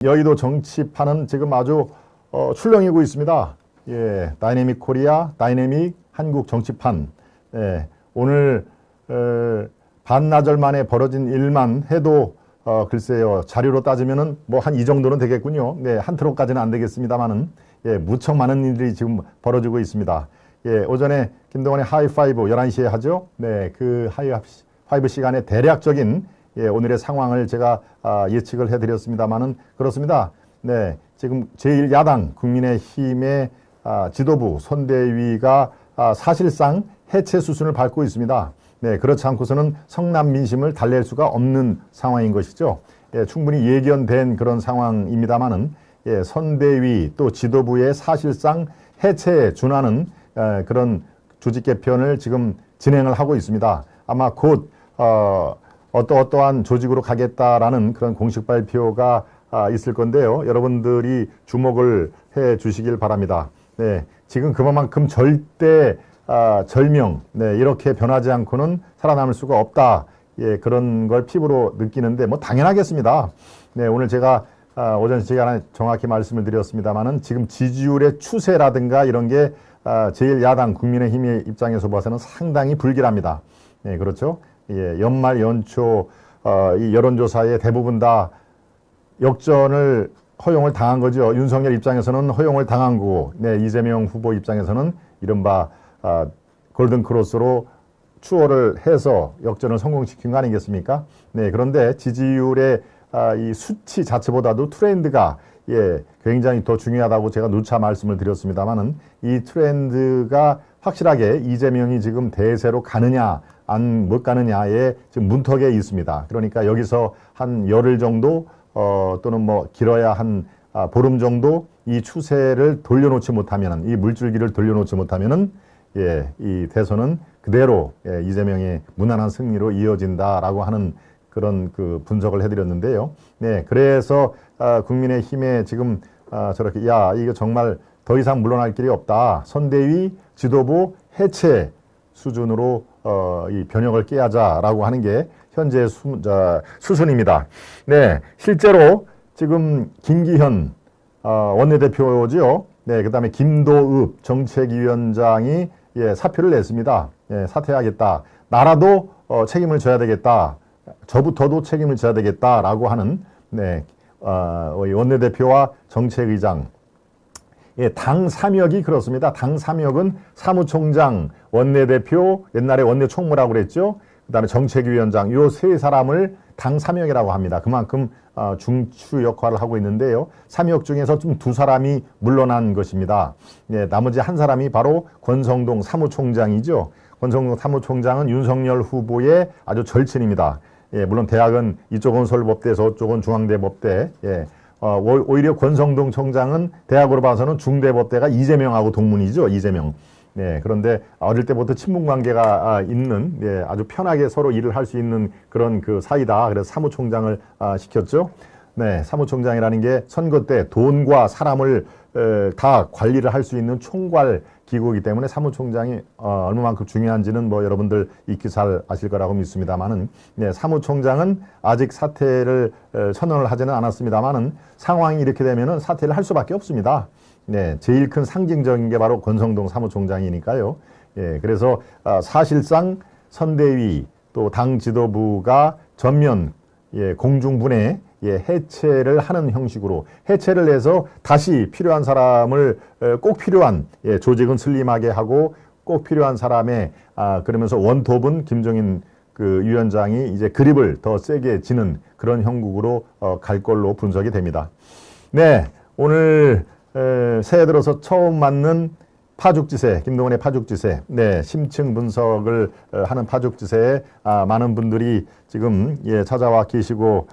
여의도 정치판은 지금 아주 출렁이고 있습니다. 예, 다이내믹 코리아, 다이내믹 한국 정치판. 예, 오늘 반나절 만에 벌어진 일만 해도 글쎄요, 자료로 따지면은 뭐 한 이 정도는 되겠군요. 네, 한 트롯까지는 안 되겠습니다만은 예, 무척 많은 일들이 지금 벌어지고 있습니다. 예, 오전에 김동완의 하이파이브 11시에 하죠. 네, 그 하이파이브 시간에 대략적인 예, 오늘의 상황을 제가 예측을 해드렸습니다만은 그렇습니다. 네, 지금 제1야당 국민의힘의 지도부 선대위가 사실상 해체 수순을 밟고 있습니다. 네, 그렇지 않고서는 성남 민심을 달랠 수가 없는 상황인 것이죠. 예, 충분히 예견된 그런 상황입니다만은 예, 선대위 또 지도부의 사실상 해체에 준하는 그런 조직 개편을 지금 진행을 하고 있습니다. 아마 곧 어떠한 조직으로 가겠다라는 그런 공식 발표가 있을 건데요. 여러분들이 주목을 해 주시길 바랍니다. 네, 지금 그만큼 절대 절명, 네, 이렇게 변하지 않고는 살아남을 수가 없다. 예, 그런 걸 피부로 느끼는데 뭐 당연하겠습니다. 네, 오늘 제가 오전 시간에 정확히 말씀을 드렸습니다만은 지금 지지율의 추세라든가 이런 게 제1야당 국민의힘의 입장에서 봐서는 상당히 불길합니다. 네, 그렇죠. 예, 연말 연초 이 여론조사에 대부분 다 역전을 허용을 당한 거죠. 윤석열 입장에서는 허용을 당한 거고, 네, 이재명 후보 입장에서는 이른바 골든크로스로 추월을 해서 역전을 성공시킨 거 아니겠습니까? 네, 그런데 지지율의 이 수치 자체보다도 트렌드가 예, 굉장히 더 중요하다고 제가 누차 말씀을 드렸습니다만은 이 트렌드가 확실하게 이재명이 지금 대세로 가느냐 못 가느냐에 지금 문턱에 있습니다. 그러니까 여기서 한 열흘 정도 또는 뭐 길어야 한 보름 정도 이 추세를 돌려놓지 못하면은 이 물줄기를 돌려놓지 못하면은 예, 이 대선은 그대로 예, 이재명의 무난한 승리로 이어진다라고 하는 그런 그 분석을 해드렸는데요. 네, 그래서 국민의힘에 지금 저렇게 이거 정말 더 이상 물러날 길이 없다. 선대위 지도부 해체 수준으로 이 변혁을 깨하자라고 하는 게 현재 수순입니다. 네, 실제로 지금 김기현 원내대표죠. 네, 그다음에 김도읍 정책위원장이 예, 사표를 냈습니다. 예, 사퇴하겠다. 나라도 책임을 져야 되겠다. 저부터도 책임을 져야 되겠다라고 하는 네, 원내대표와 정책의장. 예, 당 삼역이 그렇습니다. 당 삼역은 사무총장, 원내대표, 옛날에 원내총무라고 그랬죠. 그 다음에 정책위원장, 요 세 사람을 당 삼역이라고 합니다. 그만큼 중추 역할을 하고 있는데요. 삼역 중에서 좀 두 사람이 물러난 것입니다. 예, 나머지 한 사람이 바로 권성동 사무총장이죠. 권성동 사무총장은 윤석열 후보의 아주 절친입니다. 예, 물론 대학은 이쪽은 서울법대, 저쪽은 중앙대법대. 예, 오히려 권성동 총장은 대학으로 봐서는 중대법대가 이재명하고 동문이죠. 이재명. 네, 그런데 어릴 때부터 친분 관계가 있는 예, 아주 편하게 서로 일을 할 수 있는 그런 그 사이다. 그래서 사무총장을 시켰죠. 네, 사무총장이라는 게 선거 때 돈과 사람을 다 관리를 할 수 있는 총괄 기구이기 때문에 사무총장이 얼마만큼 중요한지는 뭐 여러분들 익히 잘 아실 거라고 믿습니다만은 네, 사무총장은 아직 사퇴를 선언을 하지는 않았습니다만은 상황이 이렇게 되면은 사퇴를 할 수밖에 없습니다. 네, 제일 큰 상징적인 게 바로 권성동 사무총장이니까요. 예, 그래서 사실상 선대위 또 당 지도부가 전면 예, 공중분해 예, 해체를 하는 형식으로 해체를 해서 다시 필요한 사람을 꼭 필요한 예, 조직은 슬림하게 하고 꼭 필요한 사람의 그러면서 원톱은 김종인 그 위원장이 이제 그립을 더 세게 지는 그런 형국으로 갈 걸로 분석이 됩니다. 네, 오늘 새해 들어서 처음 맞는 파죽지세, 김동완의 파죽지세, 네, 심층 분석을 하는 파죽지세에 많은 분들이 지금 예, 찾아와 계시고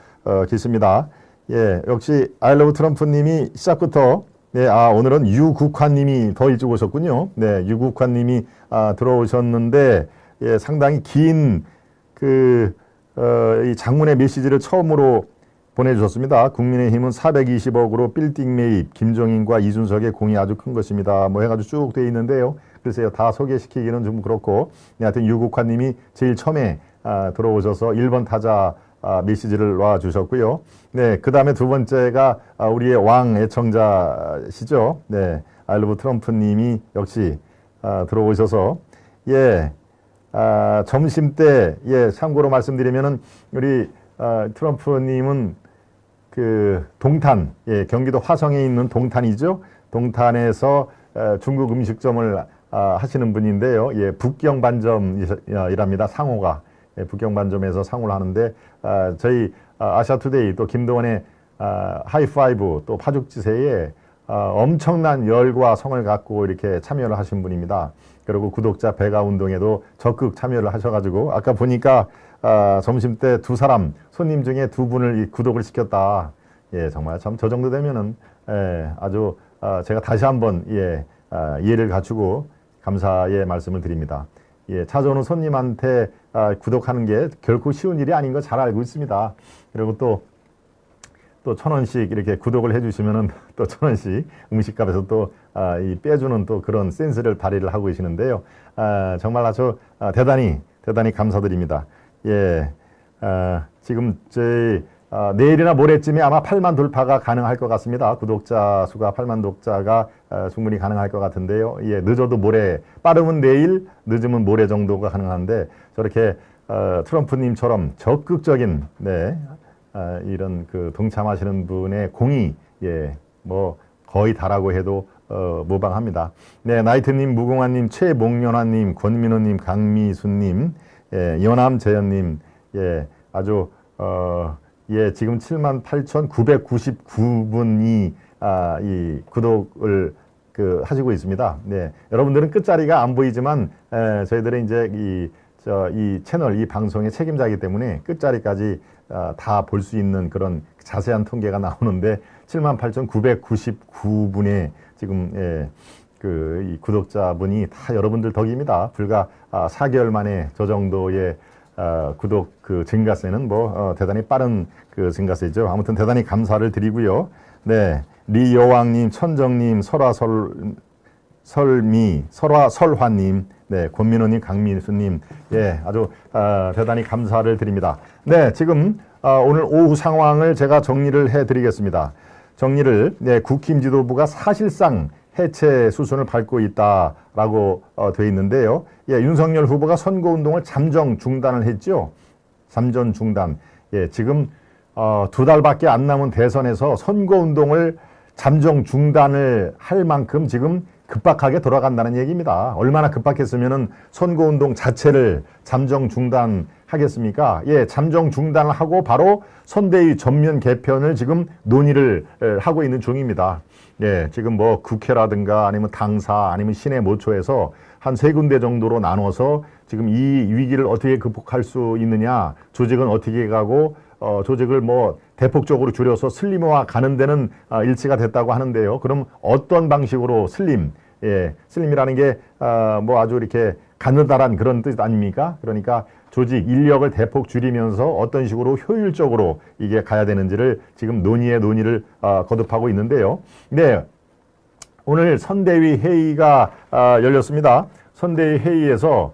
계십니다. 예, 역시 아이러브 트럼프님이 시작부터 네, 오늘은 유국환님이 더 일찍 오셨군요. 네, 유국환님이 들어오셨는데 예, 상당히 긴 이 장문의 메시지를 처음으로 보내주셨습니다. 국민의힘은 420억으로 빌딩 매입, 김종인과 이준석의 공이 아주 큰 것입니다. 뭐 해가지고 쭉 돼 있는데요. 글쎄요, 다 소개시키기는 좀 그렇고, 네, 하여튼 유국환님이 제일 처음에 들어오셔서 1번 타자 메시지를 놔주셨고요. 네, 그 다음에 두 번째가 우리의 왕 애청자시죠. 네, 아일러브 트럼프님이 역시 들어오셔서 예, 점심 때 예, 참고로 말씀드리면은 우리 트럼프님은 그 동탄, 예, 경기도 화성에 있는 동탄이죠. 동탄에서 중국 음식점을 하시는 분인데요. 예, 북경반점이랍니다. 상호가. 예, 북경반점에서 상호를 하는데 저희 아시아투데이 또 김도원의 하이파이브 또 파죽지세에 엄청난 열과 성을 갖고 이렇게 참여를 하신 분입니다. 그리고 구독자 배가 운동에도 적극 참여를 하셔가지고 아까 보니까 점심 때 두 사람 손님 중에 두 분을 구독을 시켰다. 예, 정말 참 저 정도 되면은 예, 아주 제가 다시 한번 예, 이해를 갖추고 감사의 말씀을 드립니다. 예, 찾아오는 손님한테 구독하는 게 결코 쉬운 일이 아닌 거 잘 알고 있습니다. 그리고 또 1,000원씩 이렇게 구독을 해주시면은 또 1,000원씩 음식값에서 또 이 빼주는 또 그런 센스를 발휘를 하고 계시는데요. 정말 아주 대단히 감사드립니다. 예, 지금 저희 내일이나 모레쯤에 아마 8만 돌파가 가능할 것 같습니다. 구독자 수가 8만 독자가 충분히 가능할 것 같은데요. 예, 늦어도 모레, 빠르면 내일, 늦으면 모레 정도가 가능한데 저렇게 트럼프님처럼 적극적인 네, 이런 그 동참하시는 분의 공이 예, 뭐 거의 다라고 해도 모방합니다. 네, 나이트님, 무궁화님, 최목련화님, 권민호님, 강미수님, 예, 연암재현님, 예, 아주 예, 지금 78,999분이 이 구독을 하시고 있습니다. 네, 여러분들은 끝자리가 안 보이지만 저희들은 이제 이 채널, 이 방송의 책임자이기 때문에 끝자리까지 다 볼 수 있는 그런 자세한 통계가 나오는데 78,999분의 지금 예, 이 구독자분이 다 여러분들 덕입니다. 불과 4개월 만에 저 정도의 구독 증가세는 뭐 대단히 빠른 증가세죠. 아무튼 대단히 감사를 드리고요. 네, 리여왕님, 천정님, 설화님, 네, 권민호님, 강민수님, 예, 아주 대단히 감사를 드립니다. 네, 지금 오늘 오후 상황을 제가 정리를 해드리겠습니다. 네, 국힘 지도부가 사실상 해체 수순을 밟고 있다라고 돼 있는데요. 예, 윤석열 후보가 선거운동을 잠정 중단을 했죠. 잠정 중단. 예, 지금 2달밖에 안 남은 대선에서 선거운동을 잠정 중단을 할 만큼 지금 급박하게 돌아간다는 얘기입니다. 얼마나 급박했으면은 선거운동 자체를 잠정 중단하겠습니까? 예, 잠정 중단을 하고 바로 선대위 전면 개편을 지금 논의를 하고 있는 중입니다. 예, 지금 뭐 국회라든가 아니면 당사 아니면 시내 모처에서 한 3군데 정도로 나눠서 지금 이 위기를 어떻게 극복할 수 있느냐, 조직은 어떻게 가고 조직을 뭐 대폭적으로 줄여서 슬림화 가는 데는 일치가 됐다고 하는데요. 그럼 어떤 방식으로 슬림, 예, 슬림이라는 게 뭐 아주 이렇게 가느다란 그런 뜻 아닙니까? 그러니까 조직, 인력을 대폭 줄이면서 어떤 식으로 효율적으로 이게 가야 되는지를 지금 논의를 거듭하고 있는데요. 네, 오늘 선대위 회의가 열렸습니다. 선대위 회의에서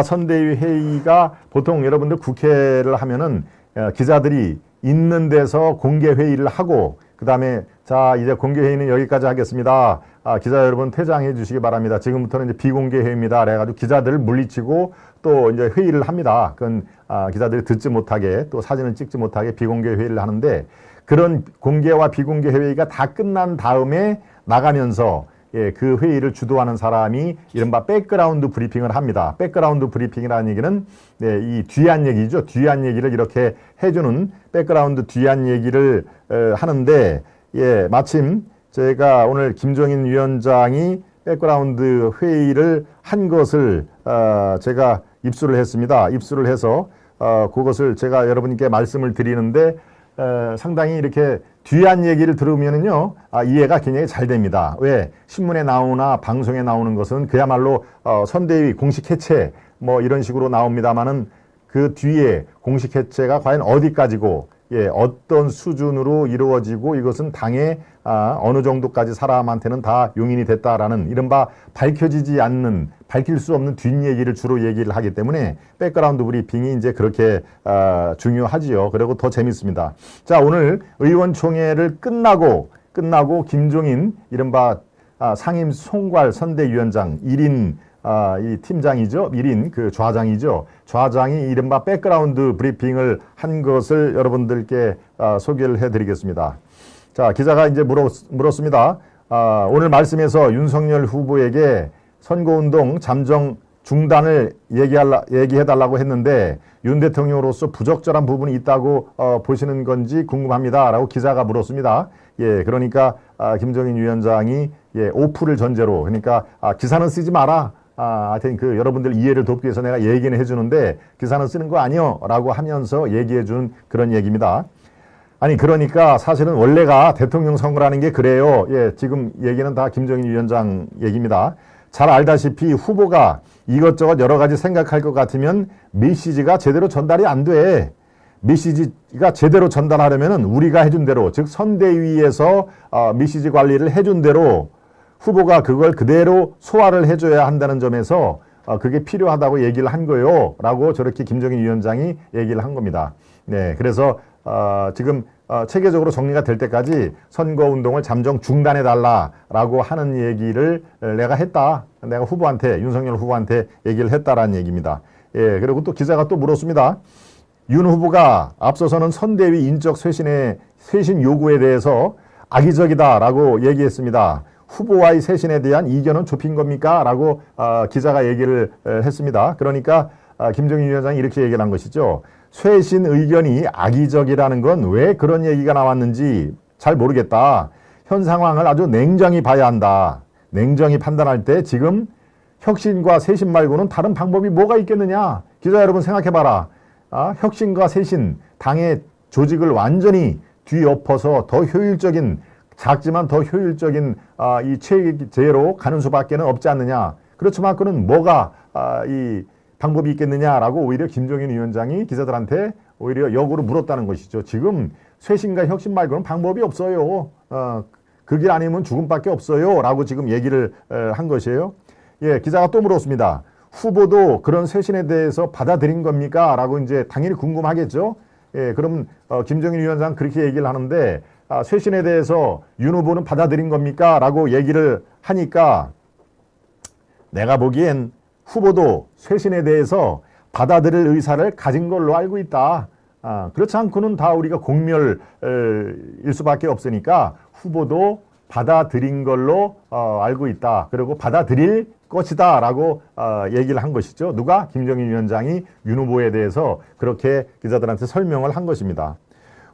선대위 회의가 보통 여러분들 국회를 하면은 기자들이 있는 데서 공개 회의를 하고 그 다음에 자 이제 공개 회의는 여기까지 하겠습니다. 기자 여러분 퇴장해 주시기 바랍니다. 지금부터는 이제 비공개 회의입니다. 그래가지고 기자들을 물리치고 또 이제 회의를 합니다. 그건 기자들이 듣지 못하게 또 사진을 찍지 못하게 비공개 회의를 하는데 그런 공개와 비공개 회의가 다 끝난 다음에 나가면서 예, 그 회의를 주도하는 사람이 이른바 백그라운드 브리핑을 합니다. 백그라운드 브리핑이라는 얘기는 네, 이 뒤안 얘기죠. 뒤안 얘기를 이렇게 해주는 백그라운드 뒤안 얘기를 하는데 예, 마침 제가 오늘 김종인 위원장이 백그라운드 회의를 한 것을 제가 입수를 했습니다. 입수를 해서 그것을 제가 여러분께 말씀을 드리는데 상당히 이렇게 뒤안 얘기를 들으면은요, 이해가 굉장히 잘 됩니다. 왜? 신문에 나오나 방송에 나오는 것은 그야말로 선대위 공식 해체 뭐 이런 식으로 나옵니다만은 그 뒤에 공식 해체가 과연 어디까지고 예, 어떤 수준으로 이루어지고 이것은 당의 어느 정도까지 사람한테는 다 용인이 됐다라는 이른바 밝혀지지 않는, 밝힐 수 없는 뒷얘기를 주로 얘기를 하기 때문에 백그라운드 브리핑이 이제 그렇게 중요하지요. 그리고 더 재밌습니다. 자, 오늘 의원총회를 끝나고 김종인 이른바 상임 총괄 선대위원장 1인 이 팀장이죠. 1인 그 좌장이죠. 좌장이 이른바 백그라운드 브리핑을 한 것을 여러분들께 소개를 해드리겠습니다. 자, 기자가 이제 물었습니다. 오늘 말씀에서 윤석열 후보에게 선거운동 잠정 중단을 얘기해달라고 했는데 윤 대통령으로서 부적절한 부분이 있다고 보시는 건지 궁금합니다. 라고 기자가 물었습니다. 예, 그러니까 김종인 위원장이 예, 오프를 전제로, 그러니까 기사는 쓰지 마라. 하여튼 그 여러분들 이해를 돕기 위해서 내가 얘기는 해주는데 기사는 쓰는 거 아니요 라고 하면서 얘기해준 그런 얘기입니다. 아니, 그러니까 사실은 원래가 대통령 선거라는 게 그래요. 예, 지금 얘기는 다 김종인 위원장 얘기입니다. 잘 알다시피 후보가 이것저것 여러 가지 생각할 것 같으면 메시지가 제대로 전달이 안 돼. 메시지가 제대로 전달하려면 우리가 해준 대로, 즉 선대위에서 메시지 관리를 해준 대로 후보가 그걸 그대로 소화를 해줘야 한다는 점에서 그게 필요하다고 얘기를 한 거예요. 라고 저렇게 김종인 위원장이 얘기를 한 겁니다. 네, 그래서 지금 체계적으로 정리가 될 때까지 선거운동을 잠정 중단해달라라고 하는 얘기를 내가 했다. 내가 후보한테, 윤석열 후보한테 얘기를 했다라는 얘기입니다. 예, 그리고 또 기자가 또 물었습니다. 윤 후보가 앞서서는 선대위 인적 쇄신 요구에 대해서 악의적이다라고 얘기했습니다. 후보와의 쇄신에 대한 이견은 좁힌 겁니까? 라고 기자가 얘기를 했습니다. 그러니까 김종인 위원장이 이렇게 얘기를 한 것이죠. 쇄신 의견이 악의적이라는 건 왜 그런 얘기가 나왔는지 잘 모르겠다. 현 상황을 아주 냉정히 봐야 한다. 냉정히 판단할 때 지금 혁신과 쇄신 말고는 다른 방법이 뭐가 있겠느냐. 기자 여러분 생각해봐라. 혁신과 쇄신, 당의 조직을 완전히 뒤엎어서 더 효율적인, 작지만 더 효율적인 이 체제로 가는 수밖에 없지 않느냐. 그렇지만 그는 뭐가 이 방법이 있겠느냐라고 오히려 김종인 위원장이 기자들한테 오히려 역으로 물었다는 것이죠. 지금 쇄신과 혁신 말고는 방법이 없어요. 그 길 아니면 죽음밖에 없어요. 라고 지금 얘기를 한 것이에요. 예, 기자가 또 물었습니다. 후보도 그런 쇄신에 대해서 받아들인 겁니까? 라고 이제 당연히 궁금하겠죠. 예, 그럼 김종인 위원장 그렇게 얘기를 하는데 쇄신에 대해서 윤 후보는 받아들인 겁니까? 라고 얘기를 하니까 내가 보기엔 후보도 쇄신에 대해서 받아들일 의사를 가진 걸로 알고 있다. 그렇지 않고는 다 우리가 공멸일 수밖에 없으니까 후보도 받아들인 걸로 알고 있다. 그리고 받아들일 것이다 라고 얘기를 한 것이죠. 누가? 김종인 위원장이 윤 후보에 대해서 그렇게 기자들한테 설명을 한 것입니다.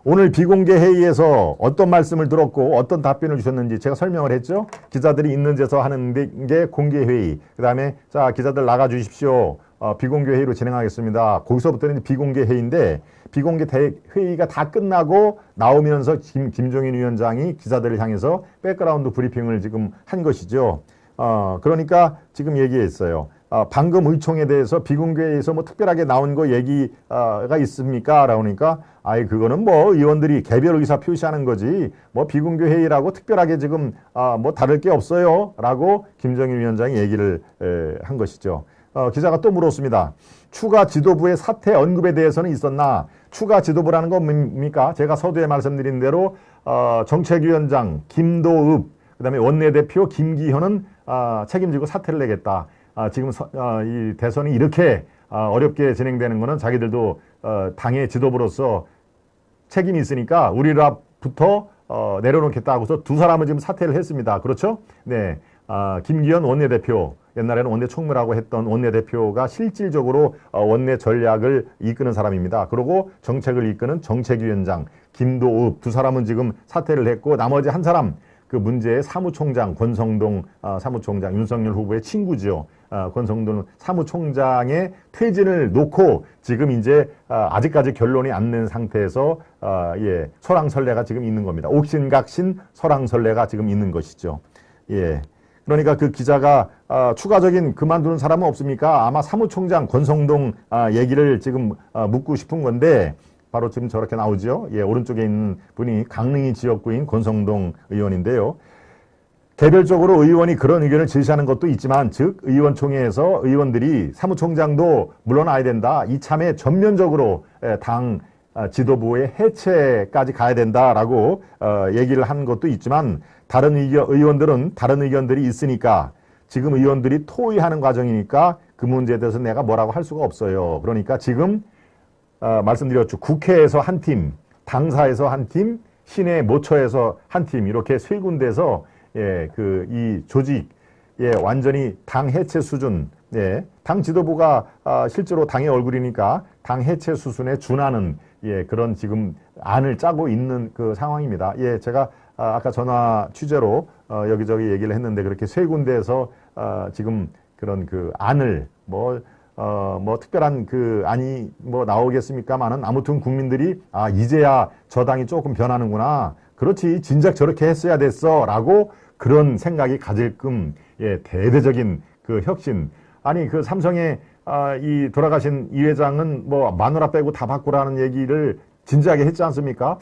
오늘 비공개 회의에서 어떤 말씀을 들었고 어떤 답변을 주셨는지 제가 설명을 했죠. 기자들이 있는 데서 하는 게 공개 회의. 그 다음에 자, 기자들 나가 주십시오. 비공개 회의로 진행하겠습니다. 거기서부터는 비공개 회의인데 비공개 회의가 다 끝나고 나오면서 김종인 위원장이 기자들을 향해서 백그라운드 브리핑을 지금 한 것이죠. 그러니까 지금 얘기했어요. 방금 의총에 대해서 비공개에서 뭐 특별하게 나온 거 얘기가 있습니까? 라고 하니까 아이 그거는 뭐 의원들이 개별 의사 표시하는 거지 뭐 비공개 회의라고 특별하게 지금 뭐 다를 게 없어요. 라고 김종인 위원장이 얘기를 한 것이죠. 기자가 또 물었습니다. 추가 지도부의 사퇴 언급에 대해서는 있었나? 추가 지도부라는 건 뭡니까? 제가 서두에 말씀드린 대로 정책위원장 김도읍, 그 다음에 원내대표 김기현은 책임지고 사퇴를 내겠다. 지금 이 대선이 이렇게 어렵게 진행되는 거는 자기들도 당의 지도부로서 책임이 있으니까 우리라부터 내려놓겠다 하고서 두 사람은 지금 사퇴를 했습니다. 그렇죠? 네. 김기현 원내대표, 옛날에는 원내총무라고 했던 원내대표가 실질적으로 원내 전략을 이끄는 사람입니다. 그리고 정책을 이끄는 정책위원장 김도읍 두 사람은 지금 사퇴를 했고 나머지 한 사람 그 문제의 사무총장 권성동 사무총장 윤석열 후보의 친구죠. 권성동 사무총장의 퇴진을 놓고 지금 이제 아직까지 결론이 안 난 상태에서 예, 설왕설래가 지금 있는 겁니다. 옥신각신 설왕설래가 지금 있는 것이죠. 예. 그러니까 그 기자가 추가적인 그만두는 사람은 없습니까? 아마 사무총장 권성동 얘기를 지금 묻고 싶은 건데 바로 지금 저렇게 나오죠. 예, 오른쪽에 있는 분이 강릉이 지역구인 권성동 의원인데요. 개별적으로 의원이 그런 의견을 제시하는 것도 있지만, 즉 의원총회에서 의원들이 사무총장도 물러나야 된다, 이참에 전면적으로 당 지도부의 해체까지 가야 된다라고 얘기를 한 것도 있지만, 다른 의원들은 다른 의견들이 있으니까, 지금 의원들이 토의하는 과정이니까 그 문제에 대해서 내가 뭐라고 할 수가 없어요. 그러니까 지금 말씀드렸죠. 국회에서 한 팀, 당사에서 한 팀, 시내 모처에서 한 팀, 이렇게 세 군데에서 예, 이 조직, 예, 완전히 당 해체 수준, 예, 당 지도부가 실제로 당의 얼굴이니까 당 해체 수준에 준하는, 예, 그런 지금 안을 짜고 있는 그 상황입니다. 예, 제가 아까 전화 취재로 여기저기 얘기를 했는데, 그렇게 세 군데에서 지금 그런 그 안을 뭐 특별한 그 안이 뭐 나오겠습니까만은, 아무튼 국민들이 이제야 저 당이 조금 변하는구나, 그렇지 진작 저렇게 했어야 됐어 라고 그런 생각이 가질끔, 예, 대대적인 그 혁신. 아니 그 삼성의 이 돌아가신 이 회장은 뭐 마누라 빼고 다 바꾸라는 얘기를 진지하게 했지 않습니까?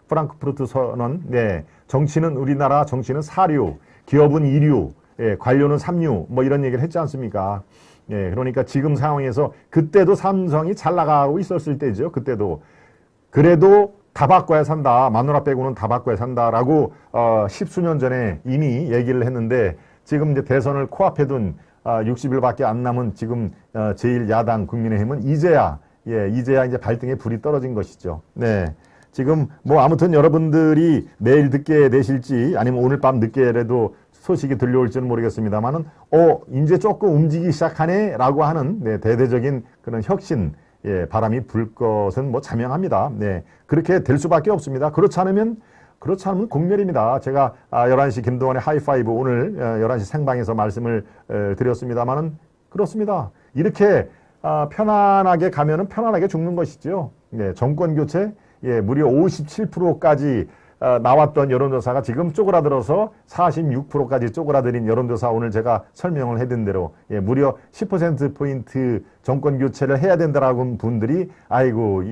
프랑크푸르트 선언. 네, 정치는 우리나라 정치는 사류, 기업은 이류, 예, 관료는 삼류, 뭐 이런 얘기를 했지 않습니까? 예, 그러니까 지금 상황에서, 그때도 삼성이 잘 나가고 있었을 때죠. 그때도. 그래도 다 바꿔야 산다, 마누라 빼고는 다 바꿔야 산다라고 십수년 전에 이미 얘기를 했는데, 지금 이제 대선을 코앞에 둔 60일밖에 안 남은 지금 제1야당 국민의힘은 이제야 이제 발등에 불이 떨어진 것이죠. 네. 지금 뭐 아무튼 여러분들이 내일 늦게 내실지 아니면 오늘 밤 늦게라도 소식이 들려올지는 모르겠습니다만은, 이제 조금 움직이기 시작하네 라고 하는, 네, 대대적인 그런 혁신, 예, 바람이 불 것은 뭐 자명합니다. 네. 그렇게 될 수밖에 없습니다. 그렇지 않으면 공멸입니다. 제가 11시 김동완의 하이파이브 오늘 11시 생방에서 말씀을 드렸습니다만은, 그렇습니다. 이렇게 편안하게 가면은 편안하게 죽는 것이죠. 네, 정권 교체, 예, 무려 57%까지 나왔던 여론조사가 지금 쪼그라들어서 46%까지 쪼그라들인 여론조사, 오늘 제가 설명을 해드린 대로, 예, 무려 10%포인트 정권 교체를 해야 된다라고 분들이, 아이고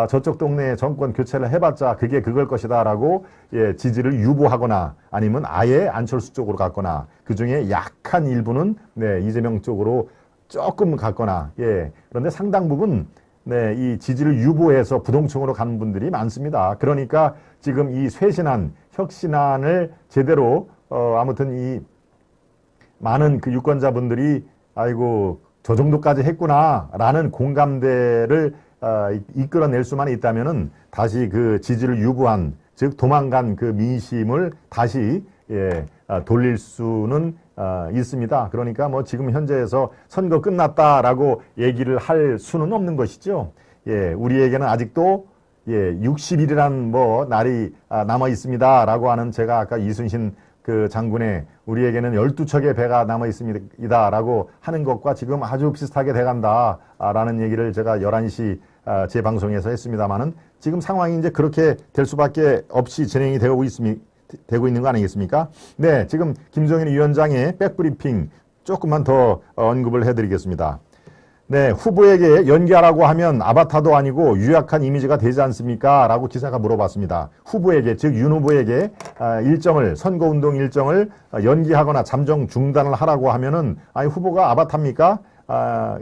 저쪽 동네에 정권 교체를 해봤자 그게 그걸 것이다 라고, 예, 지지를 유보하거나 아니면 아예 안철수 쪽으로 갔거나, 그중에 약한 일부는, 네, 이재명 쪽으로 조금 갔거나, 예, 그런데 상당 부분, 네, 이 지지를 유보해서 부동층으로 가는 분들이 많습니다. 그러니까 지금 이 쇄신안, 혁신안을 제대로 아무튼 이 많은 그 유권자분들이, 아이고 저 정도까지 했구나라는 공감대를 이끌어낼 수만 있다면은, 다시 그 지지를 유보한, 즉 도망간 그 민심을 다시, 예, 돌릴 수는 있습니다. 그러니까 뭐 지금 현재에서 선거 끝났다라고 얘기를 할 수는 없는 것이죠. 예, 우리에게는 아직도, 예, 60일이란 뭐 날이 남아 있습니다라고 하는, 제가 아까 이순신 그 장군의 우리에게는 12척의 배가 남아 있습니다라고 하는 것과 지금 아주 비슷하게 돼간다라는 얘기를 제가 11시 제 방송에서 했습니다만은, 지금 상황이 이제 그렇게 될 수밖에 없이 진행이 되고 있는 거 아니겠습니까? 네, 지금 김종인 위원장의 백브리핑 조금만 더 언급을 해드리겠습니다. 네, 후보에게 연기하라고 하면 아바타도 아니고 유약한 이미지가 되지 않습니까? 라고 기자가 물어봤습니다. 후보에게, 즉 윤 후보에게 선거운동 일정을 연기하거나 잠정 중단을 하라고 하면은, 아니 후보가 아바타입니까?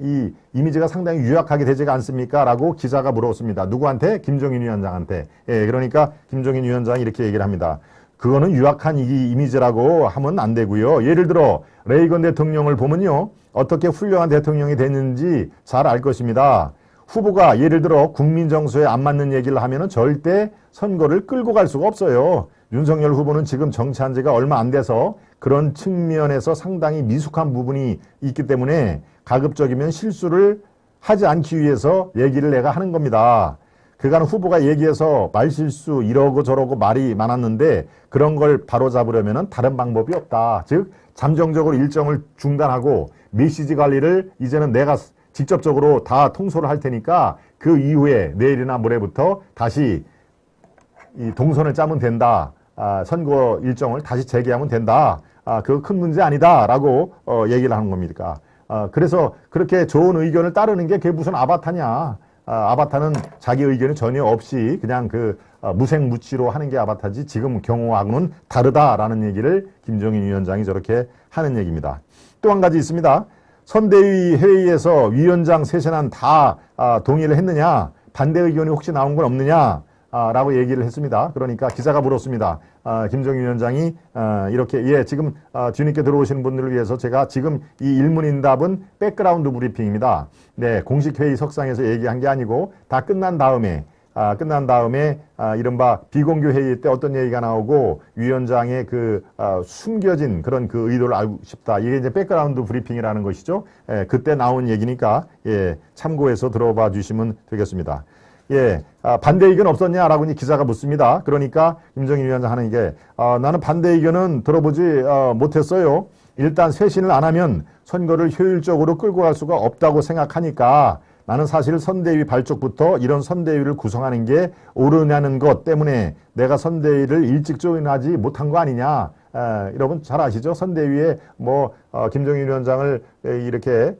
이 이미지가 상당히 유약하게 되지가 않습니까? 라고 기자가 물었습니다. 누구한테? 김종인 위원장한테. 예, 그러니까 김종인 위원장이 이렇게 얘기를 합니다. 그거는 유약한 이미지라고 하면 안 되고요. 예를 들어 레이건 대통령을 보면요, 어떻게 훌륭한 대통령이 됐는지 잘 알 것입니다. 후보가 예를 들어 국민 정서에 안 맞는 얘기를 하면은 절대 선거를 끌고 갈 수가 없어요. 윤석열 후보는 지금 정치한 지가 얼마 안 돼서 그런 측면에서 상당히 미숙한 부분이 있기 때문에 가급적이면 실수를 하지 않기 위해서 얘기를 내가 하는 겁니다. 그간 후보가 얘기해서 말실수 이러고 저러고 말이 많았는데, 그런 걸 바로잡으려면 다른 방법이 없다. 즉 잠정적으로 일정을 중단하고 메시지 관리를 이제는 내가 직접적으로 다 통솔을 할 테니까 그 이후에 내일이나 모레부터 다시 이 동선을 짜면 된다. 선거 일정을 다시 재개하면 된다. 그거 큰 문제 아니다 라고 얘기를 하는 겁니다. 그래서 그렇게 좋은 의견을 따르는 게 그게 무슨 아바타냐. 아바타는 자기 의견이 전혀 없이 그냥 그 무색무취로 하는 게 아바타지 지금 경우하고는 다르다라는 얘기를 김종인 위원장이 저렇게 하는 얘기입니다. 또 한 가지 있습니다. 선대위 회의에서 위원장 셋이는 다 동의를 했느냐, 반대 의견이 혹시 나온 건 없느냐 라고 얘기를 했습니다. 그러니까 기자가 물었습니다. 김종인 위원장이 이렇게 지금 뒤늦게 들어오시는 분들을 위해서 제가 지금 이 일문인답은 백그라운드 브리핑입니다. 네, 공식 회의 석상에서 얘기한 게 아니고 다 끝난 다음에 이른바 비공개 회의 때 어떤 얘기가 나오고 위원장의 그 숨겨진 그런 그 의도를 알고 싶다. 이게 이제 백그라운드 브리핑이라는 것이죠. 그때 나온 얘기니까 참고해서 들어봐 주시면 되겠습니다. 반대 의견 없었냐라고 기자가 묻습니다. 그러니까 김정인 위원장 하는 게 나는 반대 의견은 들어보지 못했어요. 일단 쇄신을 안 하면 선거를 효율적으로 끌고 갈 수가 없다고 생각하니까 나는 사실 선대위 발족부터 이런 선대위를 구성하는 게 옳으냐는 것 때문에 내가 선대위를 일찍 조인하지 못한 거 아니냐. 여러분 잘 아시죠? 선대위에 김정인 위원장을 이렇게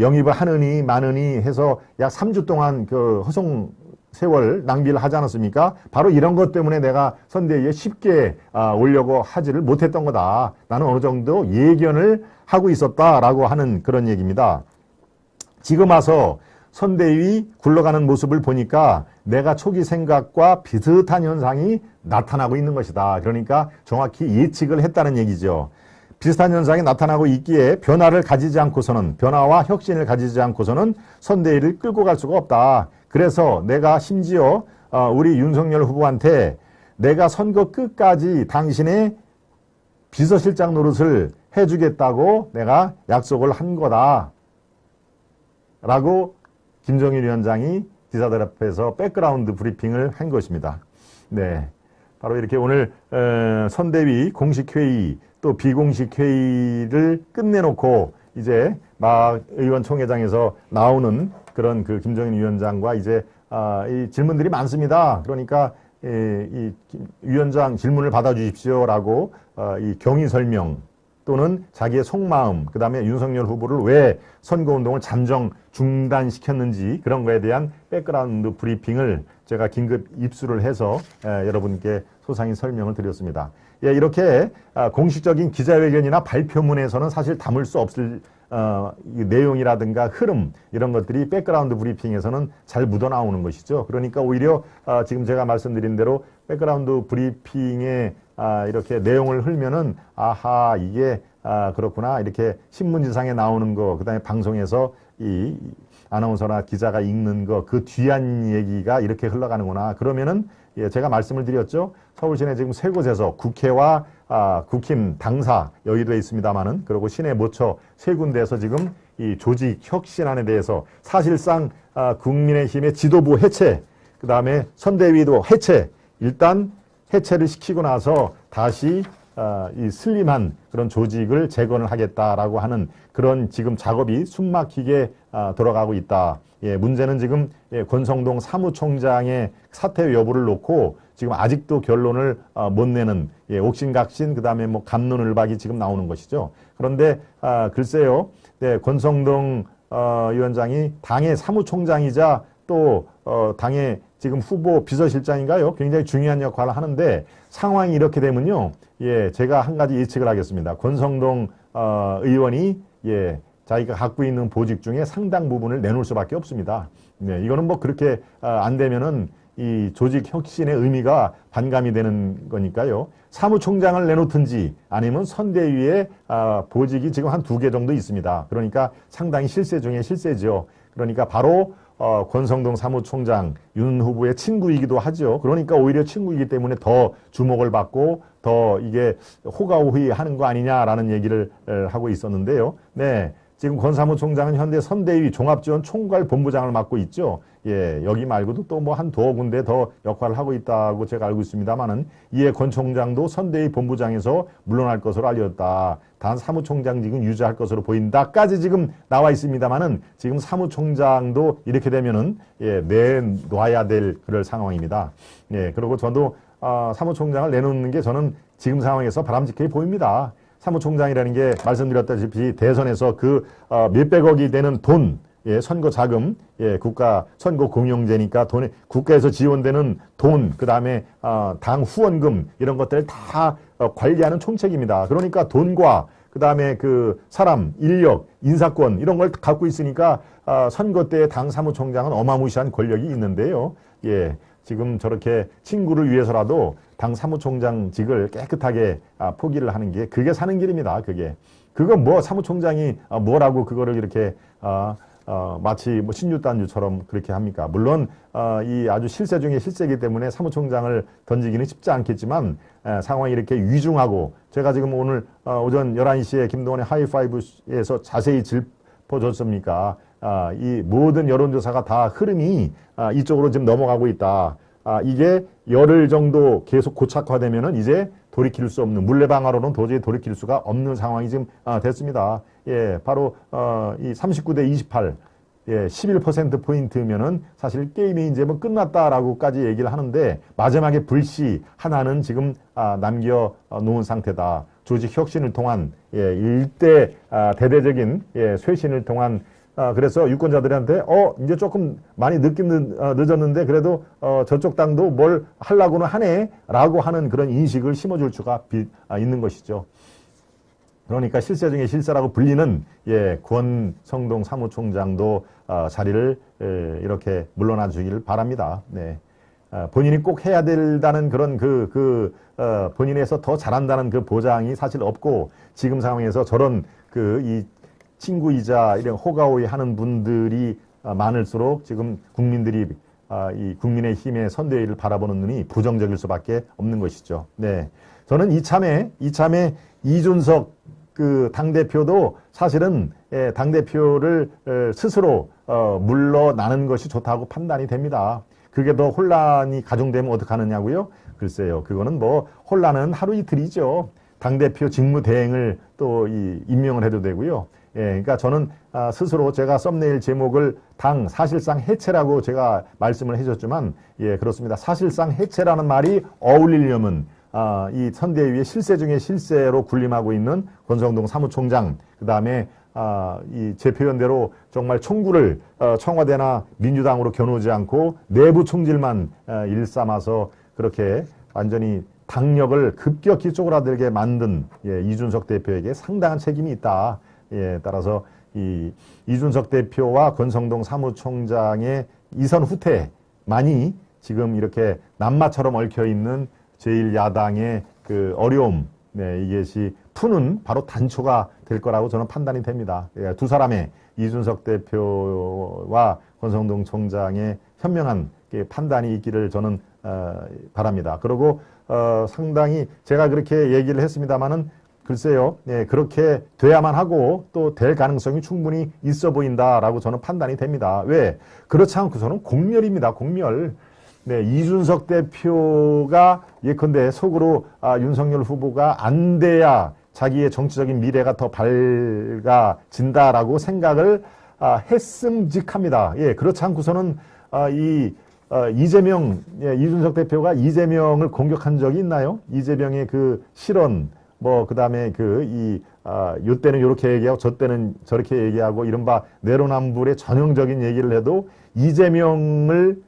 영입을 하느니 마느니 해서 약 3주 동안 그 허송 세월 낭비를 하지 않았습니까? 바로 이런 것 때문에 내가 선대위에 쉽게 오려고 하지를 못했던 거다. 나는 어느 정도 예견을 하고 있었다라고 하는 그런 얘기입니다. 지금 와서 선대위 굴러가는 모습을 보니까 내가 초기 생각과 비슷한 현상이 나타나고 있는 것이다. 그러니까 정확히 예측을 했다는 얘기죠. 비슷한 현상이 나타나고 있기에 변화와 혁신을 가지지 않고서는 선대위를 끌고 갈 수가 없다. 그래서 내가 심지어 우리 윤석열 후보한테 내가 선거 끝까지 당신의 비서실장 노릇을 해주겠다고 내가 약속을 한 거다. 라고 김정일 위원장이 기자들 앞에서 백그라운드 브리핑을 한 것입니다. 네, 바로 이렇게 오늘 선대위 공식 회의 또 비공식 회의를 끝내놓고 이제 막 의원총회장에서 나오는 그런 그 김정인 위원장과 이제 이 질문들이 많습니다. 그러니까 이 위원장 질문을 받아주십시오라고 이 경위 설명 또는 자기의 속마음, 그 다음에 윤석열 후보를 왜 선거운동을 잠정 중단시켰는지 그런 거에 대한 백그라운드 브리핑을 제가 긴급 입수를 해서 여러분께 소상히 설명을 드렸습니다. 이렇게 공식적인 기자회견이나 발표문에서는 사실 담을 수 없을 내용이라든가 흐름 이런 것들이 백그라운드 브리핑에서는 잘 묻어나오는 것이죠. 그러니까 오히려 지금 제가 말씀드린 대로 백그라운드 브리핑에 이렇게 내용을 흘면은 아하 이게 그렇구나 이렇게 신문지상에 나오는 거 그다음에 방송에서 이 아나운서나 기자가 읽는 거 그 뒤안 얘기가 이렇게 흘러가는구나. 그러면은 제가 말씀을 드렸죠. 서울시내 지금 세 곳에서 국회와 국힘 당사 여의도에 있습니다마는 그리고 시내 모처 세 군데에서 지금 이 조직 혁신안에 대해서 사실상 국민의힘의 지도부 해체 그 다음에 선대위도 해체 일단 해체를 시키고 나서 다시 이 슬림한 그런 조직을 재건을 하겠다라고 하는 그런 지금 작업이 숨막히게 돌아가고 있다. 문제는 지금 권성동 사무총장의 사퇴 여부를 놓고 지금 아직도 결론을 못 내는 옥신각신 그다음에 갑론을박이 지금 나오는 것이죠. 그런데 글쎄요. 권성동 위원장이 당의 사무총장이자 또 당의 지금 후보 비서실장인가요? 굉장히 중요한 역할을 하는데 상황이 이렇게 되면요. 제가 한 가지 예측을 하겠습니다. 권성동 의원이 자기가 갖고 있는 보직 중에 상당 부분을 내놓을 수밖에 없습니다. 이거는 그렇게 안 되면은 이 조직 혁신의 의미가 반감이 되는 거니까요. 사무총장을 내놓든지 아니면 선대위에 보직이 지금 한 2개 정도 있습니다. 그러니까 상당히 실세 중에 실세죠. 그러니까 바로 권성동 사무총장 윤 후보의 친구이기도 하죠. 그러니까 오히려 친구이기 때문에 더 주목을 받고 더 이게 호가호위하는 거 아니냐라는 얘기를 하고 있었는데요. 네, 지금 권 사무총장은 현재 선대위 종합지원 총괄 본부장을 맡고 있죠. 여기 말고도 또 한 2군데 더 역할을 하고 있다고 제가 알고 있습니다만은 이에 권 총장도 선대위 본부장에서 물러날 것으로 알려졌다. 단 사무총장직은 유지할 것으로 보인다까지 지금 나와 있습니다만은 지금 사무총장도 이렇게 되면은 내놔야 될 그럴 상황입니다. 그리고 저도 사무총장을 내놓는 게 저는 지금 상황에서 바람직해 보입니다. 사무총장이라는 게 말씀드렸다시피 대선에서 그 몇백억이 되는 돈 예, 선거 자금, 예, 국가 선거 공영제니까 국가에서 지원되는 돈, 그 다음에 당 후원금 이런 것들을 다 관리하는 총책입니다. 그러니까 돈과 그 다음에 그 사람, 인력, 인사권 이런 걸 갖고 있으니까 선거 때 당 사무총장은 어마무시한 권력이 있는데요. 예, 지금 저렇게 친구를 위해서라도 당 사무총장직을 깨끗하게 포기를 하는 게 그게 사는 길입니다. 그거 뭐 사무총장이 뭐라고 그거를 이렇게 마치 뭐 신유단주처럼 그렇게 합니까? 물론 이 아주 실세 중에 실세이기 때문에 사무총장을 던지기는 쉽지 않겠지만 상황이 이렇게 위중하고 제가 지금 오늘 오전 11시에 김동완의 하이파이브에서 자세히 짚어줬습니까? 이 모든 여론조사가 다 흐름이 이쪽으로 지금 넘어가고 있다. 이게 열흘 정도 계속 고착화되면은 이제 돌이킬 수 없는 물레방아로는 도저히 돌이킬 수가 없는 상황이 지금 됐습니다. 예, 바로 이 39대 28, 예, 11%포인트면은 사실 게임이 이제 뭐 끝났다라고까지 얘기를 하는데 마지막에 불씨 하나는 지금 남겨 놓은 상태다. 조직 혁신을 통한 일대 대대적인 쇄신을 통한 그래서 유권자들한테 이제 조금 많이 늦었는데 그래도 저쪽 당도 뭘 하려고는 하네 라고 하는 그런 인식을 심어줄 수가 있는 것이죠. 그러니까 실세 중에 실세라고 불리는 권성동 사무총장도 자리를 이렇게 물러나 주기를 바랍니다. 네. 본인이 꼭 해야 된다는 그런 본인에서 더 잘한다는 그 보장이 사실 없고 지금 상황에서 저런 이 친구이자 이런 호가호위 하는 분들이 많을수록 지금 국민들이 이 국민의힘의 선대위를 바라보는 눈이 부정적일 수밖에 없는 것이죠. 네, 저는 이참에 이준석 그 당대표도 사실은 당대표를 스스로 물러나는 것이 좋다고 판단이 됩니다. 그게 더 혼란이 가중되면 어떡하느냐고요? 글쎄요, 그거는 뭐 혼란은 하루 이틀이죠. 당대표 직무대행을 또 임명을 해도 되고요. 그러니까 저는 스스로 제가 썸네일 제목을 당 사실상 해체라고 제가 말씀을 해줬지만 그렇습니다. 사실상 해체라는 말이 어울리려면 이 선대위의 실세 중에 실세로 군림하고 있는 권성동 사무총장 그 다음에 이 제 표현대로 정말 총구를 청와대나 민주당으로 겨누지 않고 내부 총질만 일삼아서 그렇게 완전히 당력을 급격히 쪼그라들게 만든 이준석 대표에게 상당한 책임이 있다. 따라서 이준석 대표와 권성동 사무총장의 이선 후퇴만이 지금 이렇게 남마처럼 얽혀있는 제1야당의 그 어려움, 이것이 푸는 바로 단초가 될 거라고 저는 판단이 됩니다. 두 사람의 이준석 대표와 권성동 총장의 현명한 판단이 있기를 저는 바랍니다. 그리고 상당히 제가 그렇게 얘기를 했습니다마는 글쎄요, 그렇게 돼야만 하고 또 될 가능성이 충분히 있어 보인다라고 저는 판단이 됩니다. 왜? 그렇지 않고서는 공멸입니다. 공멸. 이준석 대표가 예컨대 속으로 윤석열 후보가 안 돼야 자기의 정치적인 미래가 더 밝아진다라고 생각을 했음직합니다. 그렇지 않고서는 이재명, 이준석 대표가 이재명을 공격한 적이 있나요? 이재명의 그 실언, 그 다음에 요때는 요렇게 얘기하고 저때는 저렇게 얘기하고 이른바 내로남불의 전형적인 얘기를 해도 이재명을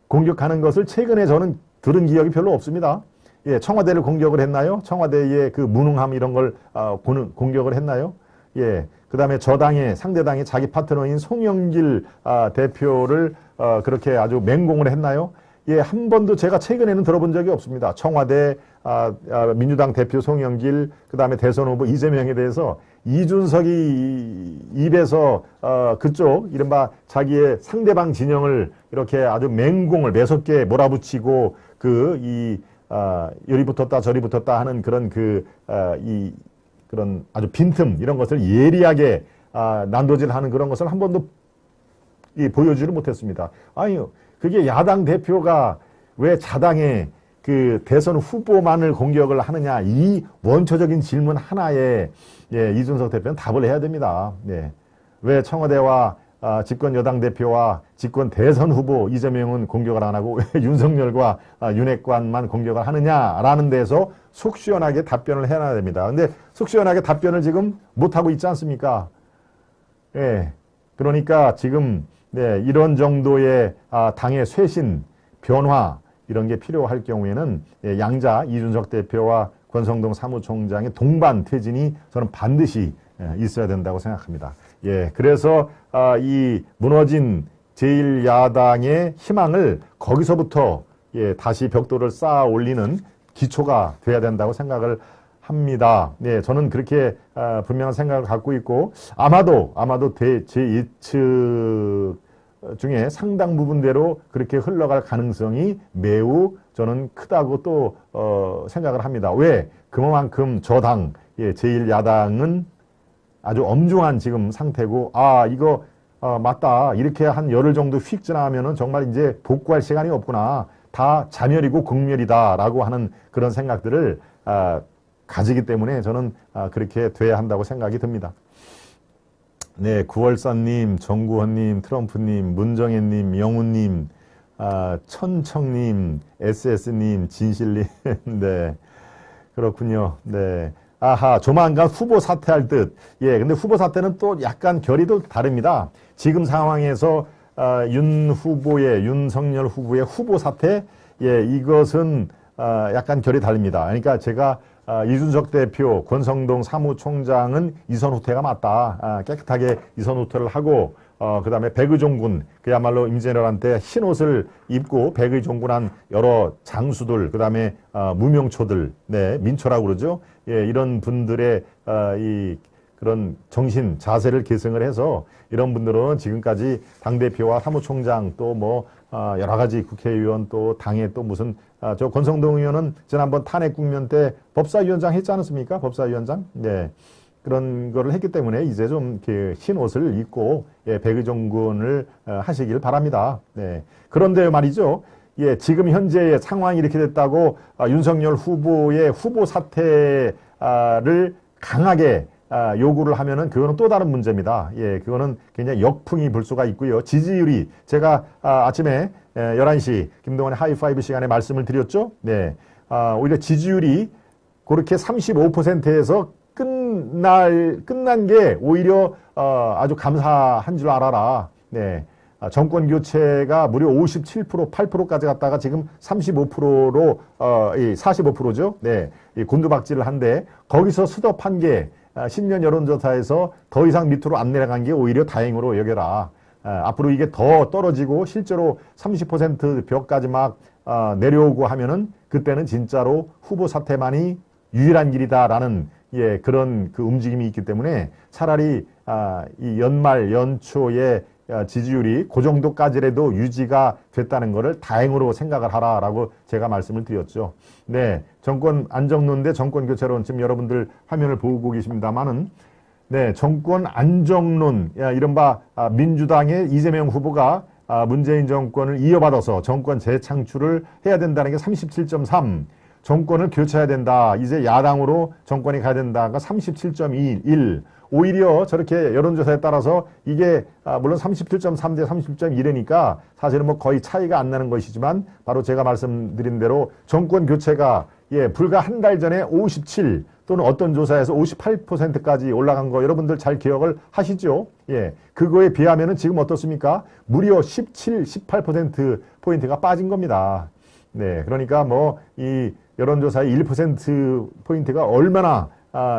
공격하는 것을 최근에 저는 들은 기억이 별로 없습니다. 청와대를 공격을 했나요? 청와대의 그 무능함 이런 걸 공격을 했나요? 그 다음에 저당의 상대당의 자기 파트너인 송영길 대표를 그렇게 아주 맹공을 했나요? 한 번도 제가 최근에는 들어본 적이 없습니다. 청와대 민주당 대표 송영길 그 다음에 대선 후보 이재명에 대해서 이준석이 입에서 그쪽 이른바 자기의 상대방 진영을 이렇게 아주 맹공을 매섭게 몰아붙이고 요리 붙었다 저리 붙었다 하는 그런 그런 아주 빈틈 이런 것을 예리하게 난도질하는 그런 것을 한 번도 보여주지를 못했습니다. 아니요. 그게 야당 대표가 왜 자당의 그 대선 후보만을 공격을 하느냐 이 원초적인 질문 하나에 이준석 대표는 답을 해야 됩니다. 왜 청와대와 집권 여당 대표와 집권 대선 후보 이재명은 공격을 안 하고 왜 윤석열과 윤핵관만 공격을 하느냐라는 데서 속 시원하게 답변을 해야 됩니다. 근데 속 시원하게 답변을 지금 못하고 있지 않습니까? 그러니까 지금 네, 이런 정도의 당의 쇄신, 변화 이런 게 필요할 경우에는 예, 양자 이준석 대표와 권성동 사무총장의 동반 퇴진이 저는 반드시 있어야 된다고 생각합니다. 예, 그래서 이 무너진 제1야당의 희망을 거기서부터 예, 다시 벽돌을 쌓아 올리는 기초가 돼야 된다고 생각을 합니다. 네, 저는 그렇게 분명한 생각을 갖고 있고 아마도 제 예측 중에 상당 부분대로 그렇게 흘러갈 가능성이 매우 저는 크다고 또 생각을 합니다. 왜? 그만큼 저당 예, 제1야당은 아주 엄중한 지금 상태고 이거 맞다 이렇게 한 열흘 정도 휙 지나면은 정말 이제 복구할 시간이 없구나 다 자멸이고 국멸이다 라고 하는 그런 생각들을 가지기 때문에 저는 그렇게 돼야 한다고 생각이 듭니다. 네, 구월사님, 정구원님, 트럼프님, 문정혜님, 영훈님, 천청님, SS님, 진실님, 네, 그렇군요. 네, 조만간 후보 사퇴할 듯. 예, 근데 후보 사퇴는 또 약간 결이 또 다릅니다. 지금 상황에서 윤석열 후보의 후보 사퇴, 예, 이것은 약간 결이 다릅니다. 그러니까 제가 이준석 대표, 권성동 사무총장은 이선 후퇴가 맞다. 깨끗하게 이선 후퇴를 하고 그 다음에 백의종 군, 그야말로 임진왜란때 흰 옷을 입고 백의종군한 여러 장수들, 그 다음에 무명초들, 네, 민초라고 그러죠. 예, 이런 분들의 그런 정신, 자세를 계승을 해서 이런 분들은 지금까지 당대표와 사무총장 또 뭐 여러 가지 국회의원 또 당에 또 무슨 저 권성동 의원은 지난번 탄핵 국면 때 법사위원장 했지 않았습니까? 법사위원장? 네. 그런 거를 했기 때문에 이제 좀 흰 옷을 입고 예, 백의종군을 하시길 바랍니다. 네. 그런데 말이죠. 예, 지금 현재의 상황이 이렇게 됐다고 윤석열 후보의 후보 사퇴를 강하게 요구를 하면은 그거는 또 다른 문제입니다. 예, 그거는 굉장히 역풍이 불 수가 있고요. 지지율이 제가 아침에 11시 김동완의 하이파이브 시간에 말씀을 드렸죠. 네, 오히려 지지율이 그렇게 35%에서 끝난 게 오히려 아주 감사한 줄 알아라. 네. 정권 교체가 무려 57%, 8%까지 갔다가 지금 35%로 45%죠. 네. 이 곤두박질을 한데 거기서 스톱한 게 신년 여론조사에서 더 이상 밑으로 안 내려간 게 오히려 다행으로 여겨라. 앞으로 이게 더 떨어지고 실제로 30% 벽까지 막 내려오고 하면은 그때는 진짜로 후보 사퇴만이 유일한 길이다라는 예, 그런 그 움직임이 있기 때문에 차라리 이 연말 연초에 지지율이 그 정도까지라도 유지가 됐다는 것을 다행으로 생각을 하라라고 제가 말씀을 드렸죠. 네, 정권 안정론 대 정권 교체론 지금 여러분들 화면을 보고 계십니다만은 네, 정권 안정론 이른바 민주당의 이재명 후보가 문재인 정권을 이어받아서 정권 재창출을 해야 된다는 게 37.3, 정권을 교체해야 된다. 이제 야당으로 정권이 가야 된다가 37.1. 오히려 저렇게 여론조사에 따라서 이게 물론 37.3 대 37.1이니까 사실은 뭐 거의 차이가 안 나는 것이지만 바로 제가 말씀드린 대로 정권 교체가 예, 불과 한 달 전에 57 또는 어떤 조사에서 58%까지 올라간 거 여러분들 잘 기억을 하시죠? 예. 그거에 비하면은 지금 어떻습니까? 무려 17, 18% 포인트가 빠진 겁니다. 네. 그러니까 뭐 이 여론조사의 1% 포인트가 얼마나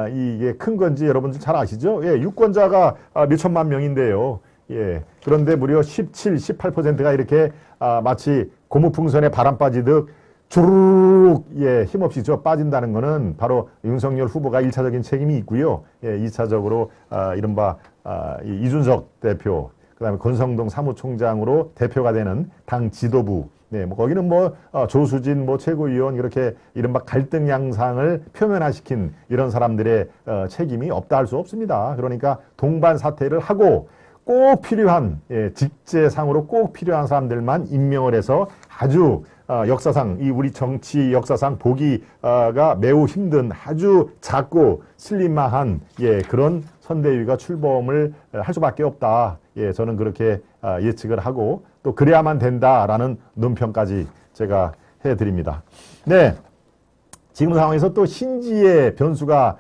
이게 큰 건지 여러분들 잘 아시죠? 예, 유권자가 몇 천만 명인데요. 예, 그런데 무려 17, 18%가 이렇게 마치 고무풍선에 바람 빠지듯 주르륵 예, 힘없이 빠진다는 거는 바로 윤석열 후보가 1차적인 책임이 있고요. 예, 2차적으로 이른바 이준석 대표, 그다음에 권성동 사무총장으로 대표가 되는 당 지도부, 네, 뭐 거기는 뭐 조수진 뭐 최고위원 이렇게 이른바 갈등 양상을 표면화시킨 이런 사람들의 책임이 없다 할 수 없습니다. 그러니까 동반 사퇴를 하고 꼭 필요한 예, 직제상으로 꼭 필요한 사람들만 임명을 해서 아주 역사상 이 우리 정치 역사상 보기가 매우 힘든 아주 작고 슬림한 예, 그런 선대위가 출범을 할 수밖에 없다. 예, 저는 그렇게 예측을 하고 또 그래야만 된다라는 논평까지 제가 해드립니다. 네, 지금 상황에서 또 신지의 변수가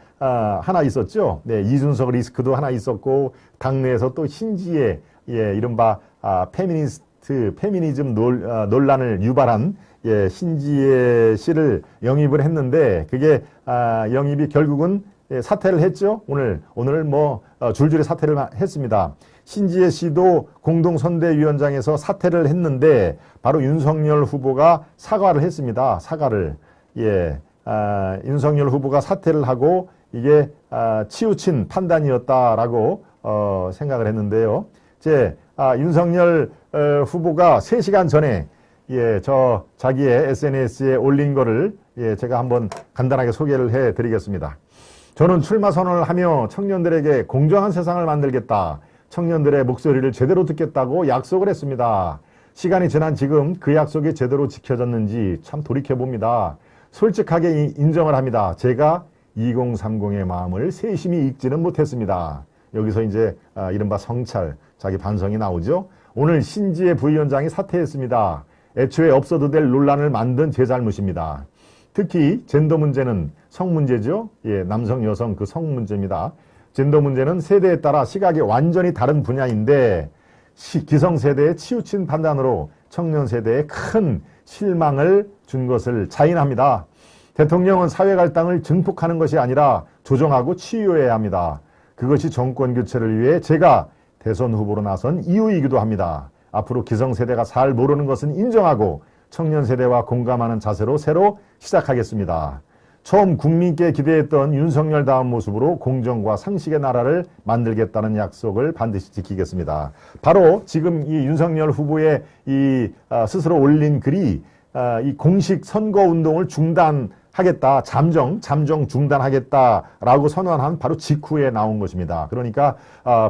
하나 있었죠. 네, 이준석 리스크도 하나 있었고 당내에서 또 신지의 이른바 페미니즘 논란을 유발한 신지혜 씨를 영입을 했는데 그게 영입이 결국은 사퇴를 했죠. 오늘 뭐 줄줄이 사퇴를 했습니다. 신지혜 씨도 공동선대위원장에서 사퇴를 했는데 바로 윤석열 후보가 사과를 했습니다. 사과를. 윤석열 후보가 사퇴를 하고 이게 치우친 판단이었다라고 생각을 했는데요. 윤석열 후보가 3시간 전에 자기의 SNS에 올린 거를 제가 한번 간단하게 소개를 해드리겠습니다. 저는 출마 선언을 하며 청년들에게 공정한 세상을 만들겠다. 청년들의 목소리를 제대로 듣겠다고 약속을 했습니다. 시간이 지난 지금 그 약속이 제대로 지켜졌는지 참 돌이켜봅니다. 솔직하게 인정을 합니다. 제가 2030의 마음을 세심히 읽지는 못했습니다. 여기서 이제 이른바 성찰, 자기 반성이 나오죠. 오늘 신지혜 부위원장이 사퇴했습니다. 애초에 없어도 될 논란을 만든 제 잘못입니다. 특히 젠더 문제는 성 문제죠. 남성, 여성 그 성 문제입니다. 젠더 문제는 세대에 따라 시각이 완전히 다른 분야인데 기성세대의 치우친 판단으로 청년 세대에 큰 실망을 준 것을 자인합니다. 대통령은 사회 갈등을 증폭하는 것이 아니라 조정하고 치유해야 합니다. 그것이 정권 교체를 위해 제가 대선 후보로 나선 이유이기도 합니다. 앞으로 기성세대가 잘 모르는 것은 인정하고 청년 세대와 공감하는 자세로 새로 시작하겠습니다. 처음 국민께 기대했던 윤석열다운 모습으로 공정과 상식의 나라를 만들겠다는 약속을 반드시 지키겠습니다. 바로 지금 이 윤석열 후보의 스스로 올린 글이 이 공식 선거운동을 중단하겠다, 잠정 중단하겠다라고 선언한 바로 직후에 나온 것입니다. 그러니까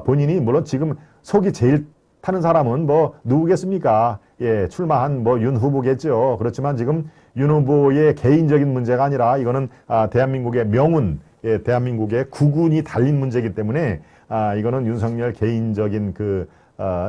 본인이 물론 지금 속이 제일 타는 사람은 뭐 누구겠습니까? 출마한 윤 후보겠죠. 그렇지만 지금 윤 후보의 개인적인 문제가 아니라 이거는 대한민국의 명운, 대한민국의 국운이 달린 문제이기 때문에 이거는 윤석열 개인적인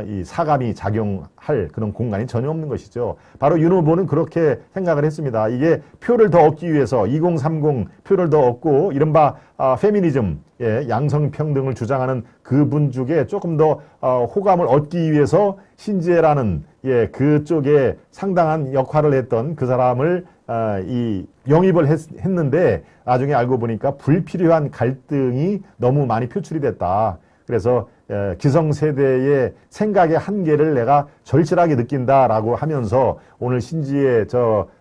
이 사감이 작용할 그런 공간이 전혀 없는 것이죠. 바로 윤 후보는 그렇게 생각을 했습니다. 이게 표를 더 얻기 위해서 2030 표를 더 얻고 이른바 페미니즘, 양성평등을 주장하는 그분 중에 조금 더 호감을 얻기 위해서 신지혜라는 그쪽에 상당한 역할을 했던 그 사람을 영입을 했는데 나중에 알고 보니까 불필요한 갈등이 너무 많이 표출이 됐다. 그래서 기성세대의 생각의 한계를 내가 절실하게 느낀다라고 하면서 오늘 신지혜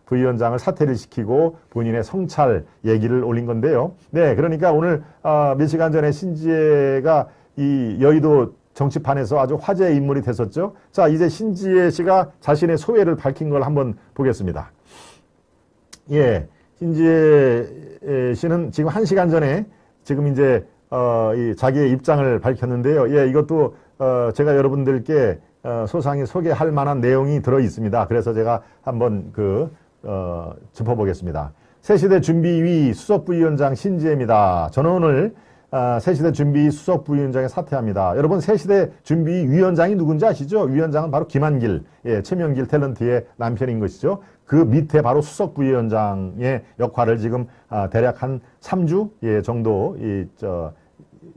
부위원장을 사퇴를 시키고 본인의 성찰 얘기를 올린 건데요. 네, 그러니까 오늘 몇 시간 전에 신지혜가 이 여의도 정치판에서 아주 화제의 인물이 됐었죠. 자, 이제 신지혜 씨가 자신의 소회를 밝힌 걸 한번 보겠습니다. 신지혜 씨는 지금 1시간 전에 지금 이제 자기의 입장을 밝혔는데요. 이것도 제가 여러분들께 소상히 소개할 만한 내용이 들어 있습니다. 그래서 제가 한번 짚어보겠습니다. 새시대 준비위 수석부위원장 신지혜입니다. 저는 오늘 새시대 준비위 수석부위원장에 사퇴합니다. 여러분, 새시대 준비위 위원장이 누군지 아시죠? 위원장은 바로 김한길, 최명길 탤런트의 남편인 것이죠. 그 밑에 바로 수석부위원장의 역할을 지금 대략 한 3주 정도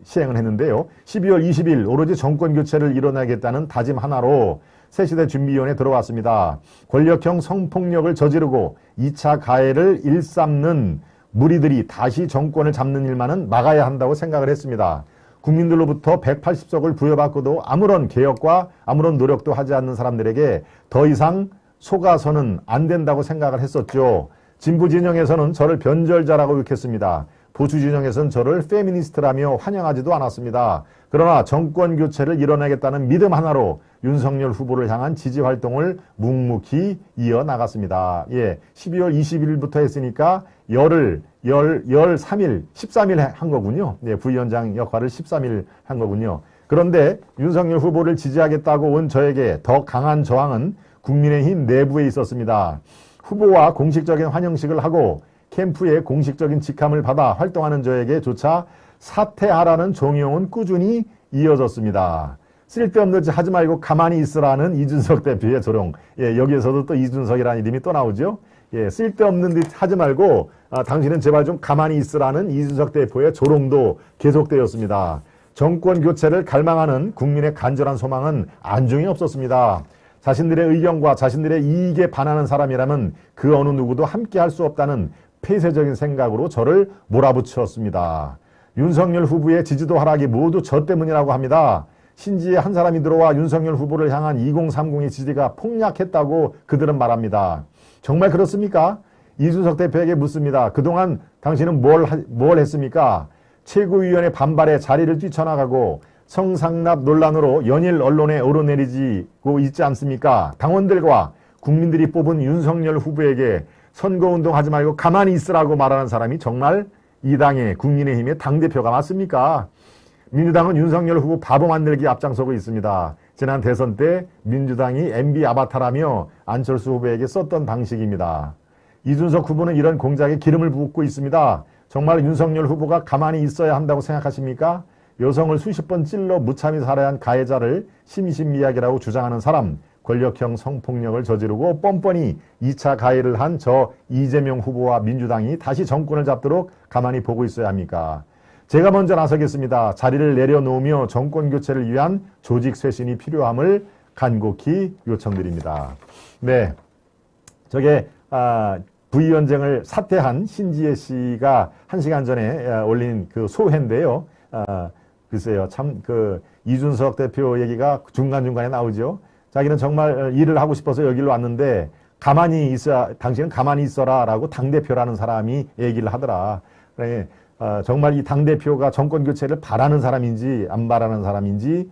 시행을 했는데요. 12월 20일 오로지 정권 교체를 이뤄내겠다는 다짐 하나로 새시대 준비위원회에 들어왔습니다. 권력형 성폭력을 저지르고 2차 가해를 일삼는 무리들이 다시 정권을 잡는 일만은 막아야 한다고 생각을 했습니다. 국민들로부터 180석을 부여받고도 아무런 개혁과 아무런 노력도 하지 않는 사람들에게 더 이상 속아서는 안 된다고 생각을 했었죠. 진보 진영에서는 저를 변절자라고 욕했습니다. 보수 진영에서는 저를 페미니스트라며 환영하지도 않았습니다. 그러나 정권 교체를 이뤄내겠다는 믿음 하나로 윤석열 후보를 향한 지지 활동을 묵묵히 이어나갔습니다. 12월 20일부터 했으니까 13일 한 거군요. 부위원장 역할을 13일 한 거군요. 그런데 윤석열 후보를 지지하겠다고 온 저에게 더 강한 저항은 국민의힘 내부에 있었습니다. 후보와 공식적인 환영식을 하고 캠프에 공식적인 직함을 받아 활동하는 저에게조차 사퇴하라는 종용은 꾸준히 이어졌습니다. 쓸데없는 짓 하지 말고 가만히 있으라는 이준석 대표의 조롱. 여기에서도 또 이준석이라는 이름이 또 나오죠. 예, 쓸데없는 듯 하지 말고 당신은 제발 좀 가만히 있으라는 이준석 대표의 조롱도 계속되었습니다. 정권 교체를 갈망하는 국민의 간절한 소망은 안중에 없었습니다. 자신들의 의견과 자신들의 이익에 반하는 사람이라면 그 어느 누구도 함께 할 수 없다는 폐쇄적인 생각으로 저를 몰아붙였습니다. 윤석열 후보의 지지도 하락이 모두 저 때문이라고 합니다. 신지에 한 사람이 들어와 윤석열 후보를 향한 2030의 지지가 폭락했다고 그들은 말합니다. 정말 그렇습니까? 이준석 대표에게 묻습니다. 그동안 당신은 뭘 했습니까? 최고위원회 반발에 자리를 뛰쳐나가고 성상납 논란으로 연일 언론에 오르내리고 있지 않습니까? 당원들과 국민들이 뽑은 윤석열 후보에게 선거운동 하지 말고 가만히 있으라고 말하는 사람이 정말 이 당의 국민의힘의 당대표가 맞습니까? 민주당은 윤석열 후보 바보 만들기 앞장서고 있습니다. 지난 대선 때 민주당이 MB 아바타라며 안철수 후보에게 썼던 방식입니다. 이준석 후보는 이런 공작에 기름을 붓고 있습니다. 정말 윤석열 후보가 가만히 있어야 한다고 생각하십니까? 여성을 수십 번 찔러 무참히 살해한 가해자를 심신미약이라고 주장하는 사람, 권력형 성폭력을 저지르고 뻔뻔히 2차 가해를 한 저 이재명 후보와 민주당이 다시 정권을 잡도록 가만히 보고 있어야 합니까? 제가 먼저 나서겠습니다. 자리를 내려놓으며 정권 교체를 위한 조직 쇄신이 필요함을 간곡히 요청드립니다. 네, 저게 부위원장을 사퇴한 신지혜 씨가 1시간 전에 올린 그 소회인데요. 글쎄요, 참 이준석 대표 얘기가 중간중간에 나오죠. 자기는 정말 일을 하고 싶어서 여기로 왔는데 당신은 가만히 있어라 라고 당대표라는 사람이 얘기를 하더라. 그래, 정말 이 당대표가 정권 교체를 바라는 사람인지 안 바라는 사람인지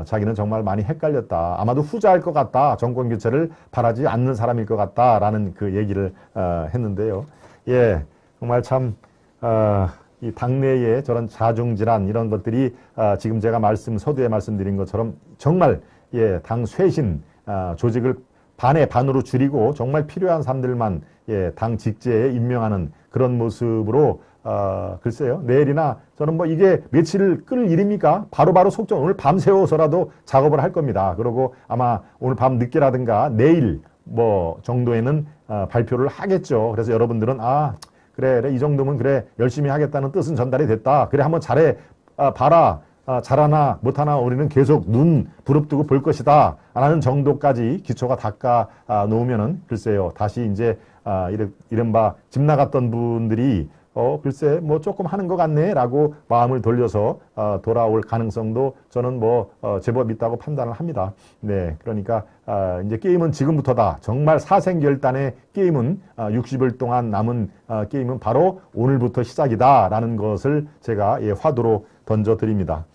자기는 정말 많이 헷갈렸다. 아마도 후자일 것 같다. 정권 교체를 바라지 않는 사람일 것 같다라는 그 얘기를 했는데요. 예, 정말 참 이 당내의 저런 자중질환 이런 것들이 지금 제가 서두에 말씀드린 것처럼 정말 예, 당 쇄신 조직을 반의 반으로 줄이고 정말 필요한 사람들만 예, 당 직제에 임명하는 그런 모습으로 글쎄요, 내일이나 저는 뭐 이게 며칠을 끌 일입니까? 바로바로 속전 오늘 밤새워서라도 작업을 할 겁니다. 그리고 아마 오늘 밤 늦게라든가 내일 뭐 정도에는 발표를 하겠죠. 그래서 여러분들은 그래 이 정도면 그래 열심히 하겠다는 뜻은 전달이 됐다. 그래 한번 잘해 봐라. 잘하나 못하나 우리는 계속 눈 부릅뜨고 볼 것이다 라는 정도까지 기초가 닦아 놓으면은 글쎄요 다시 이제 이른바 집 나갔던 분들이 글쎄 뭐 조금 하는 것 같네 라고 마음을 돌려서 돌아올 가능성도 저는 제법 있다고 판단을 합니다. 네, 그러니까 이제 게임은 지금부터다. 정말 사생결단의 게임은 60일 동안 남은 게임은 바로 오늘부터 시작이다 라는 것을 제가 화두로 던져드립니다.